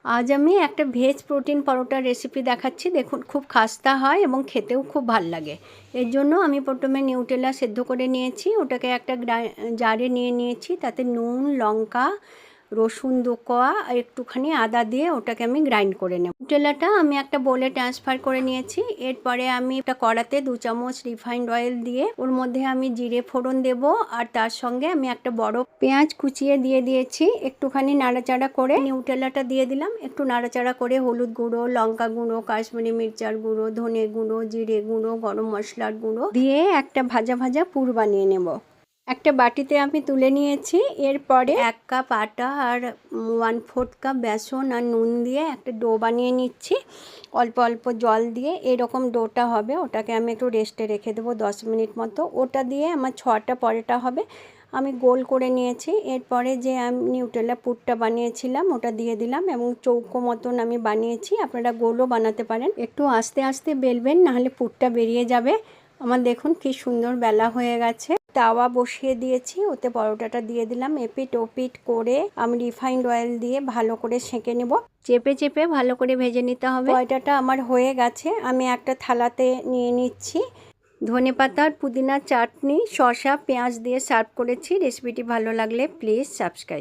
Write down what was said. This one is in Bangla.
আজ আমি একটা ভেজ প্রোটিন পরোটার রেসিপি দেখাচ্ছি। দেখুন, খুব খাস্তা হয় এবং খেতেও খুব ভাল লাগে। এর জন্য আমি প্রথমে নিউটেলা সেদ্ধ করে নিয়েছি, ওটাকে একটা জারে নিয়ে নিয়েছি। তাতে নুন, লঙ্কা, রসুন 2 কোয়া, একটুখানি আদা দিয়ে ওটাকে আমি গ্রাইন্ড করে নেব। নিউটেলাটা আমি একটা বোলে ট্রান্সফার করে নিয়েছি। এরপরে আমি একটা কড়াতে 2 চামচ রিফাইন্ড অয়েল দিয়ে ওর মধ্যে আমি জিরে ফোড়ন দেব, আর তার সঙ্গে আমি একটা বড় পেঁয়াজ কুচিয়ে দিয়ে দিয়েছি। একটুখানি নাড়াচাড়া করে নিউটেলাটা দিয়ে দিলাম। একটু নাড়াচাড়া করে হলুদ গুঁড়ো, লঙ্কা গুঁড়ো, কাশ্মীরি মির্চার গুঁড়ো, ধনে গুঁড়ো, জিরে গুঁড়ো, গরম মশলার গুঁড়ো দিয়ে একটা ভাজা ভাজা পুর বানিয়ে নেব। একটা বাটিতে আমি তুলে নিয়েছি। এরপরে 1 কাপ আটা আর 1/4 কাপ বেসন আর নুন দিয়ে একটা ডো বানিয়ে নিচ্ছি। অল্প অল্প জল দিয়ে এরকম ডোটা হবে। ওটাকে আমি একটু রেস্টে রেখে দেবো 10 মিনিট মতো। ওটা দিয়ে আমার 6টা পরোটা হবে। আমি গোল করে নিয়েছি। এরপরে যে আমি নিউটেলা পুরটা বানিয়েছিলাম ওটা দিয়ে দিলাম এবং চৌকো মতন আমি বানিয়েছি। আপনারা গোলও বানাতে পারেন। একটু আস্তে আস্তে বেলবেন, নাহলে পুরটা বেরিয়ে যাবে। আমার দেখুন কি সুন্দর বেলা হয়ে গেছে। তাওয়া বসিয়ে দিয়েছি, ওতে পরোটাটা দিয়ে দিলাম। এপিট ওপিট করে আমি রিফাইন্ড অয়েল দিয়ে ভালো করে সেঁকে নেব। চেপে চেপে ভালো করে ভেজে নিতে হবে। পরোটাটা আমার হয়ে গেছে। আমি একটা থালাতে নিয়ে নিচ্ছি। ধনেপাতা আর পুদিনার চাটনি, শসা, পেঁয়াজ দিয়ে সার্ভ করেছি। রেসিপিটি ভালো লাগলে প্লিজ সাবস্ক্রাইব।